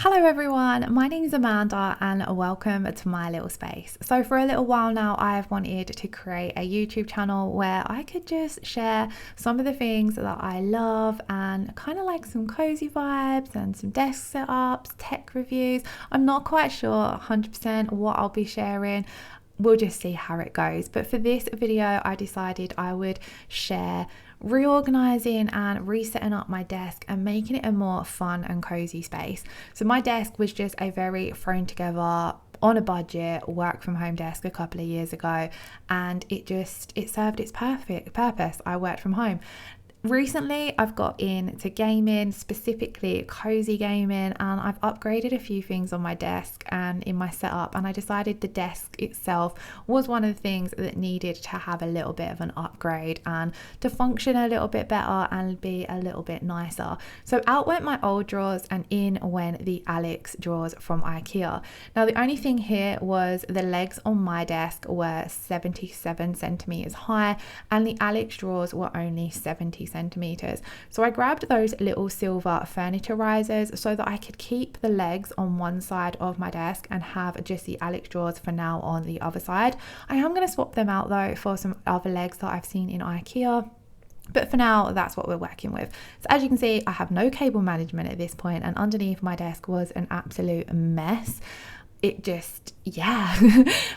Hello everyone, my name is Amanda and welcome to my little space. So for a little while now I've wanted to create a YouTube channel where I could just share some of the things that I love and kind of like some cozy vibes and some desk setups, tech reviews. I'm not quite sure 100% what I'll be sharing. We'll just see how it goes. But for this video I decided I would share reorganizing and resetting up my desk and making it a more fun and cozy space. So my desk was just a very thrown together on a budget work from home desk a couple of years ago, and it served its perfect purpose. I worked from home. Recently I've got into gaming, specifically cozy gaming, and I've upgraded a few things on my desk and in my setup, and I decided the desk itself was one of the things that needed to have a little bit of an upgrade and to function a little bit better and be a little bit nicer. So out went my old drawers and in went the Alex drawers from IKEA. Now the only thing here was the legs on my desk were 77 centimeters high and the Alex drawers were only 70 centimeters. So I grabbed those little silver furniture risers so that I could keep the legs on one side of my desk and have just the Alex drawers for now on the other side. I am going to swap them out though for some other legs that I've seen in IKEA. But for now, that's what we're working with. So as you can see, I have no cable management at this point, and underneath my desk was an absolute mess.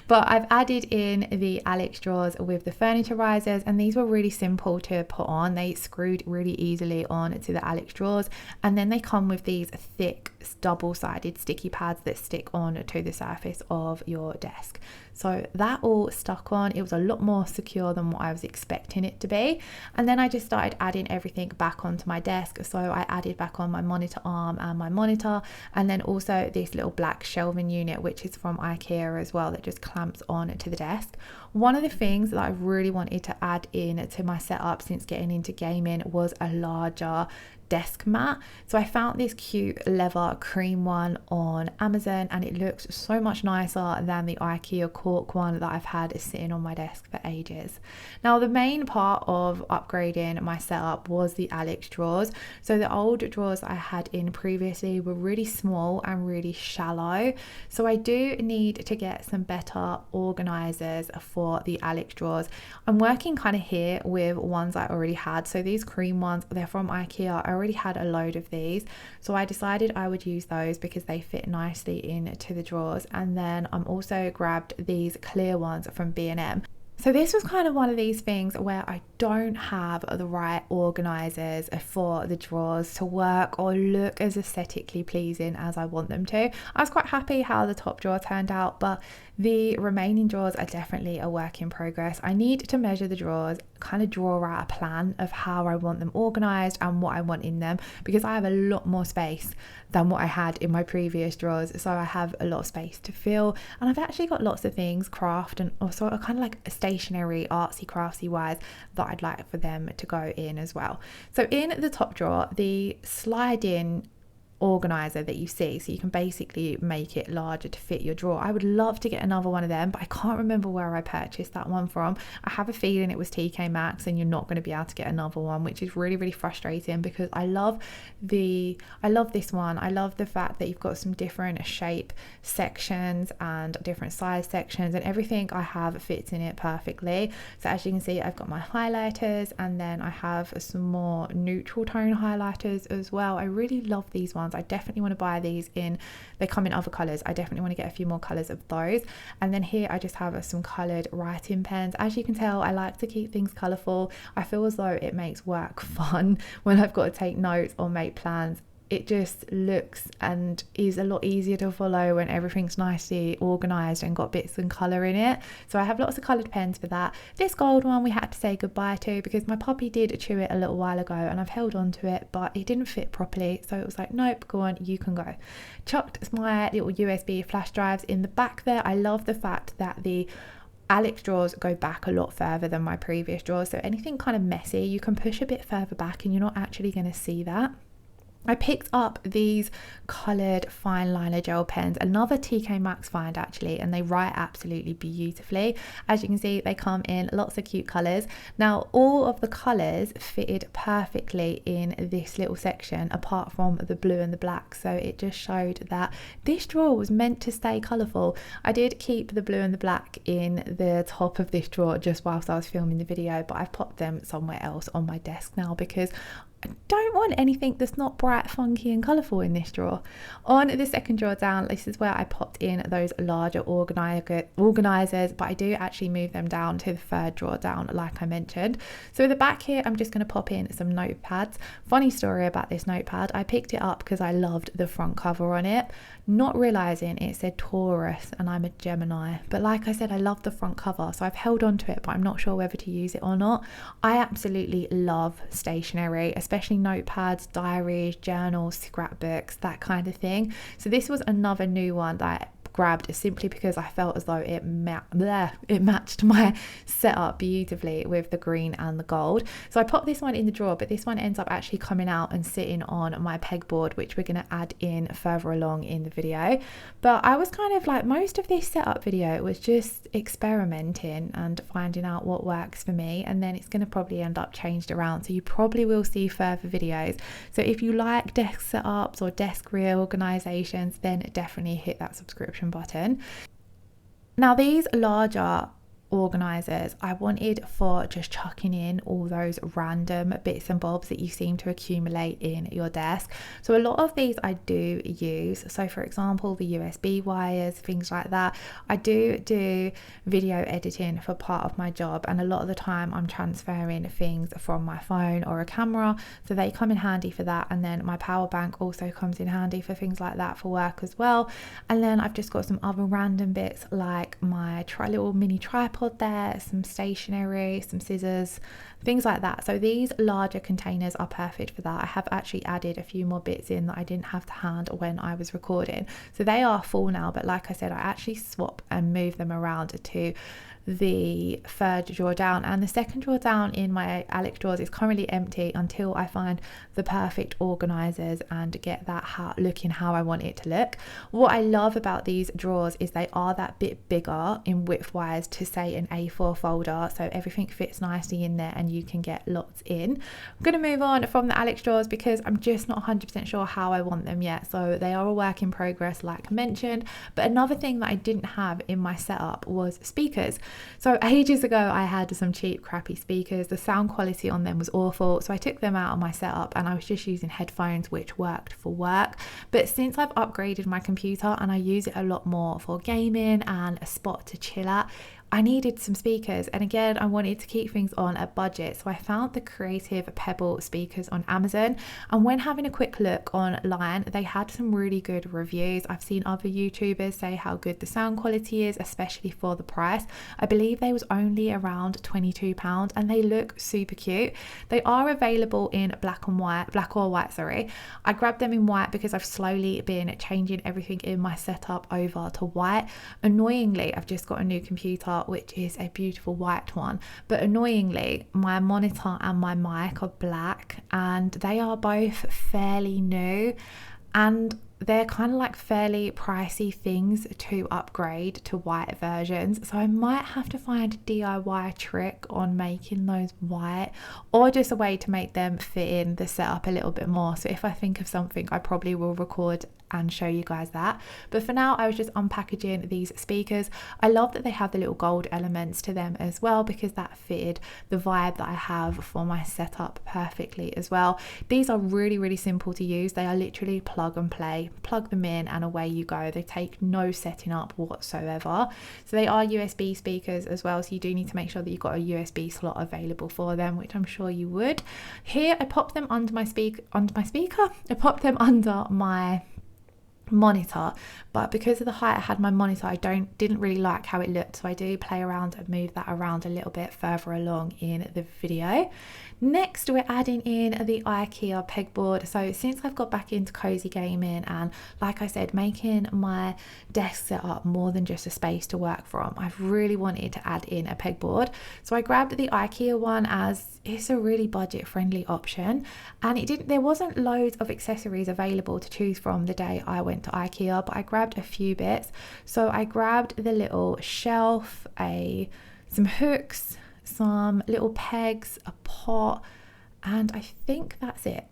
But I've added in the Alex drawers with the furniture risers, and these were really simple to put on. They screwed really easily on to the Alex drawers, and then they come with these thick double-sided sticky pads that stick on to the surface of your desk. So that all stuck on. It was a lot more secure than what I was expecting it to be. And then I just started adding everything back onto my desk. So I added back on my monitor arm and my monitor, and then also this little black shelving unit, which is from IKEA as well, that just clamps on to the desk. One of the things that I really wanted to add in to my setup since getting into gaming was a larger desk mat. So I found this cute leather cream one on Amazon, and it looks so much nicer than the IKEA cork one that I've had sitting on my desk for ages. Now the main part of upgrading my setup was the Alex drawers. So the old drawers I had in previously were really small and really shallow, so I do need to get some better organizers for the Alex drawers. I'm working kind of here with ones I already had. So these cream ones, they're from IKEA. I already had a load of these, so I decided I would use those because they fit nicely into the drawers. And then I'm also grabbed these clear ones from B&M. So this was kind of one of these things where I don't have the right organizers for the drawers to work or look as aesthetically pleasing as I want them to. I was quite happy how the top drawer turned out, but the remaining drawers are definitely a work in progress. I need to measure the drawers, kind of draw out a plan of how I want them organized and what I want in them, because I have a lot more space than what I had in my previous drawers. So I have a lot of space to fill, and I've actually got lots of things, craft and also a kind of like a stationery, artsy craftsy wise, that I'd like for them to go in as well. So in the top drawer, the slide-in organizer that you see, so you can basically make it larger to fit your drawer. I would love to get another one of them, but I can't remember where I purchased that one from. I have a feeling it was TK Maxx, and you're not going to be able to get another one, which is really, really frustrating because I love this one. I love the fact that you've got some different shape sections and different size sections, and everything I have fits in it perfectly. So as you can see, I've got my highlighters, and then I have some more neutral tone highlighters as well. I really love these ones. I definitely want to buy these in, they come in other colors. I definitely want to get a few more colors of those. And then here I just have some colored writing pens. As you can tell, I like to keep things colorful. I feel as though it makes work fun when I've got to take notes or make plans. It just looks and is a lot easier to follow when everything's nicely organized and got bits and color in it. So I have lots of colored pens for that. This gold one we had to say goodbye to because my puppy did chew it a little while ago, and I've held on to it, but it didn't fit properly, so it was like, nope, go on, you can go. Chucked my little USB flash drives in the back there. I love the fact that the Alex drawers go back a lot further than my previous drawers, so anything kind of messy you can push a bit further back and you're not actually going to see that. I picked up these coloured fine liner gel pens, another TK Maxx find actually, and they write absolutely beautifully. As you can see, they come in lots of cute colours. Now, all of the colours fitted perfectly in this little section, apart from the blue and the black. So it just showed that this drawer was meant to stay colourful. I did keep the blue and the black in the top of this drawer just whilst I was filming the video, but I've popped them somewhere else on my desk now because I don't want anything that's not bright, funky and colourful in this drawer. On the second drawer down, this is where I popped in those larger organisers, but I do actually move them down to the third drawer down like I mentioned. So at the back here, I'm just going to pop in some notepads. Funny story about this notepad, I picked it up because I loved the front cover on it, not realising it said Taurus and I'm a Gemini. But like I said, I love the front cover, so I've held on to it, but I'm not sure whether to use it or not. I absolutely love stationery, especially notepads, diaries, journals, scrapbooks, that kind of thing. So this was another new one that I grabbed simply because I felt as though it matched my setup beautifully with the green and the gold. So I popped this one in the drawer, but this one ends up actually coming out and sitting on my pegboard, which we're going to add in further along in the video. But I was kind of like, most of this setup video was just experimenting and finding out what works for me, and then it's going to probably end up changed around, so you probably will see further videos. So if you like desk setups or desk reorganizations, then definitely hit that subscription button. Now, these larger organisers I wanted for just chucking in all those random bits and bobs that you seem to accumulate in your desk. So a lot of these I do use. So for example, the USB wires, things like that. I do video editing for part of my job, and a lot of the time I'm transferring things from my phone or a camera, so they come in handy for that. And then my power bank also comes in handy for things like that for work as well. And then I've just got some other random bits like my little mini tripod there, some stationery, some scissors, things like that. So these larger containers are perfect for that. I have actually added a few more bits in that I didn't have to hand when I was recording, so they are full now. But like I said, I actually swap and move them around to the third drawer down, and the second drawer down in my Alex drawers is currently empty until I find the perfect organisers and get that looking how I want it to look. What I love about these drawers is they are that bit bigger in width wise to say an A4 folder, so everything fits nicely in there and you can get lots in. I'm going to move on from the Alex drawers because I'm just not 100% sure how I want them yet, so they are a work in progress like mentioned. But another thing that I didn't have in my setup was speakers. So ages ago I had some cheap crappy speakers. The sound quality on them was awful, so I took them out of my setup and I was just using headphones, which worked for work. But since I've upgraded my computer and I use it a lot more for gaming and a spot to chill at, I needed some speakers, and again I wanted to keep things on a budget, so I found the Creative Pebble speakers on Amazon, and when having a quick look online they had some really good reviews. I've seen other YouTubers say how good the sound quality is, especially for the price. I believe they was only around £22 and they look super cute. They are available in black or white. I grabbed them in white because I've slowly been changing everything in my setup over to white. Annoyingly, I've just got a new computer which is a beautiful white one, but annoyingly my monitor and my mic are black, and they are both fairly new and they're kind of like fairly pricey things to upgrade to white versions, so I might have to find a DIY trick on making those white, or just a way to make them fit in the setup a little bit more. So if I think of something, I probably will record and show you guys that. But for now I was just unpackaging these speakers. I love that they have the little gold elements to them as well, because that fitted the vibe that I have for my setup perfectly as well. These are really simple to use. They are literally plug and play, plug them in and away you go. They take no setting up whatsoever. So they are USB speakers as well, so you do need to make sure that you've got a USB slot available for them, which I'm sure you would. Here I popped them under my speaker. I popped them under my monitor, but because of the height I had my monitor, I didn't really like how it looked, so I do play around and move that around a little bit further along in the video. Next, we're adding in the IKEA pegboard. So since I've got back into cozy gaming and, like I said, making my desk setup more than just a space to work from, I've really wanted to add in a pegboard. So I grabbed the IKEA one as it's a really budget friendly option, and there wasn't loads of accessories available to choose from the day I went to IKEA, but I grabbed a few bits. So I grabbed the little shelf, some hooks, some little pegs, a pot, and I think that's it.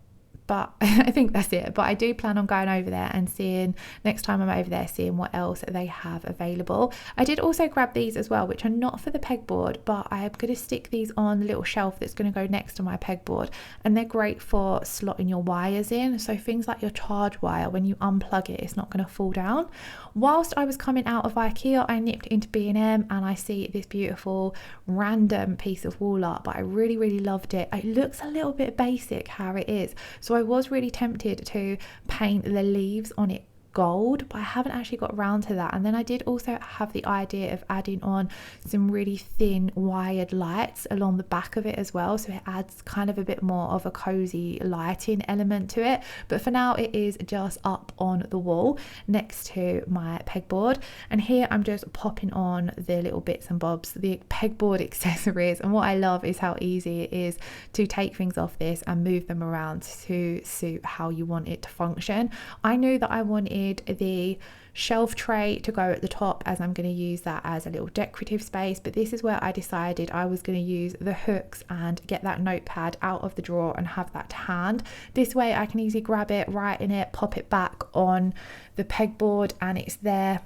But I do plan on going over there and seeing, next time I'm over there, seeing what else they have available. I did also grab these as well, which are not for the pegboard, but I am going to stick these on the little shelf that's going to go next to my pegboard, and they're great for slotting your wires in. So things like your charge wire, when you unplug it, it's not going to fall down. Whilst I was coming out of IKEA, I nipped into B&M and I see this beautiful random piece of wall art, but I really loved it. It looks a little bit basic how it is, so I was really tempted to paint the leaves on it gold, but I haven't actually got around to that. And then I did also have the idea of adding on some really thin wired lights along the back of it as well, so it adds kind of a bit more of a cozy lighting element to it. But for now it is just up on the wall next to my pegboard, and here I'm just popping on the little bits and bobs, the pegboard accessories. And what I love is how easy it is to take things off this and move them around to suit how you want it to function. I knew that I wanted the shelf tray to go at the top, as I'm going to use that as a little decorative space, but this is where I decided I was going to use the hooks and get that notepad out of the drawer and have that to hand. This way I can easily grab it, write in it, pop it back on the pegboard, and it's there.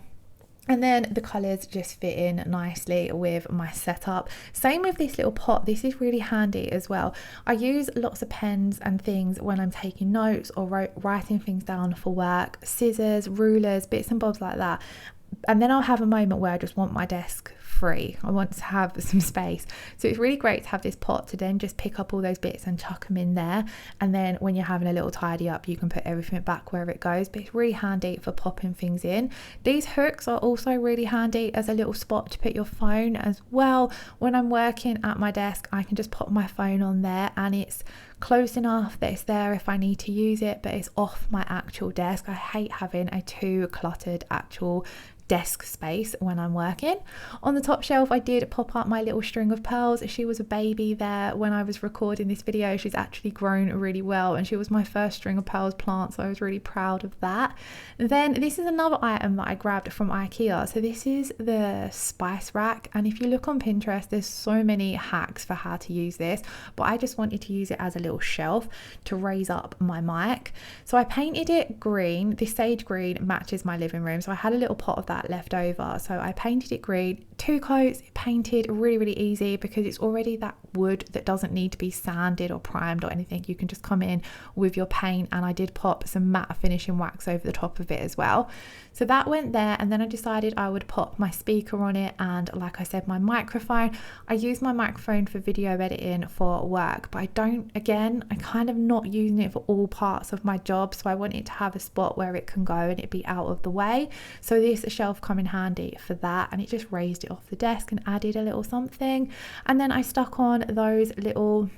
And then the colours just fit in nicely with my setup. Same with this little pot. This is really handy as well. I use lots of pens and things when I'm taking notes or writing things down for work, scissors, rulers, bits and bobs like that. And then I'll have a moment where I just want my desk free. I want to have some space. So it's really great to have this pot to then just pick up all those bits and chuck them in there. And then when you're having a little tidy up, you can put everything back wherever it goes. But it's really handy for popping things in. These hooks are also really handy as a little spot to put your phone as well. When I'm working at my desk, I can just pop my phone on there, and it's close enough that it's there if I need to use it, but it's off my actual desk. I hate having a too cluttered actual desk space when I'm working. On the top shelf I did pop up my little string of pearls. She was a baby there when I was recording this video. She's actually grown really well, and she was my first string of pearls plant, so I was really proud of that. Then this is another item that I grabbed from IKEA. So this is the spice rack, and if you look on Pinterest there's so many hacks for how to use this, but I just wanted to use it as a little shelf to raise up my mic. So I painted it green. This sage green matches my living room, so I had a little pot of that left over, so I painted it green, 2 coats, painted, really easy because it's already that wood that doesn't need to be sanded or primed or anything. You can just come in with your paint, and I did pop some matte finishing wax over the top of it as well. So that went there, and then I decided I would pop my speaker on it, and like I said, my microphone. I use my microphone for video editing for work, but I'm kind of not using it for all parts of my job, so I want it to have a spot where it can go and it be out of the way. So this shelf come in handy for that, and it just raised it off the desk and added a little something. And then I stuck on those little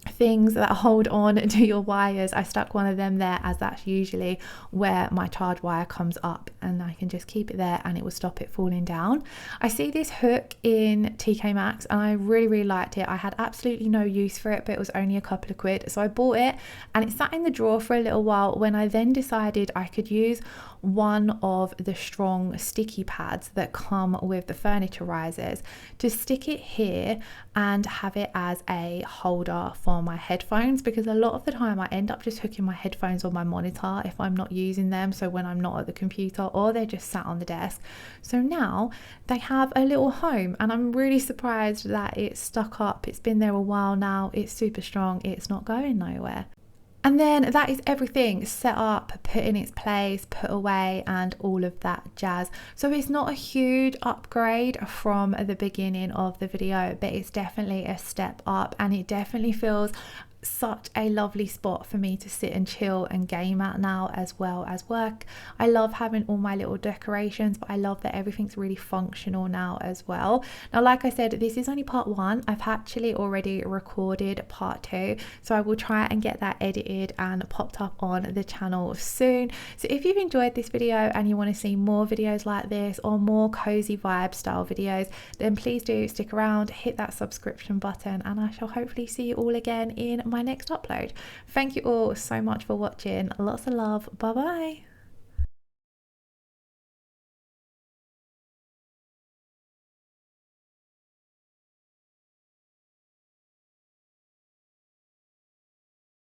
things that hold on to your wires. I stuck one of them there, as that's usually where my charge wire comes up, and I can just keep it there and it will stop it falling down. I see this hook in TK Maxx and I really liked it. I had absolutely no use for it, but it was only a couple of quid, so I bought it, and it sat in the drawer for a little while when I then decided I could use one of the strong sticky pads that come with the furniture risers to stick it here and have it as a holder for my headphones, because a lot of the time I end up just hooking my headphones on my monitor if I'm not using them, so when I'm not at the computer, or they're just sat on the desk. So now they have a little home, and I'm really surprised that it's stuck up. It's been there a while now, it's super strong, it's not going nowhere. And then that is everything set up, put in its place, put away, and all of that jazz. So it's not a huge upgrade from the beginning of the video, but it's definitely a step up, and it definitely feels such a lovely spot for me to sit and chill and game at now, as well as work. I love having all my little decorations, but I love that everything's really functional now as well. Now, like I said, this is only part one. I've actually already recorded part two, so I will try and get that edited and popped up on the channel soon. So if you've enjoyed this video and you want to see more videos like this or more cozy vibe style videos, then please do stick around, hit that subscription button, and I shall hopefully see you all again in my next upload. Thank you all so much for watching. Lots of love. Bye bye.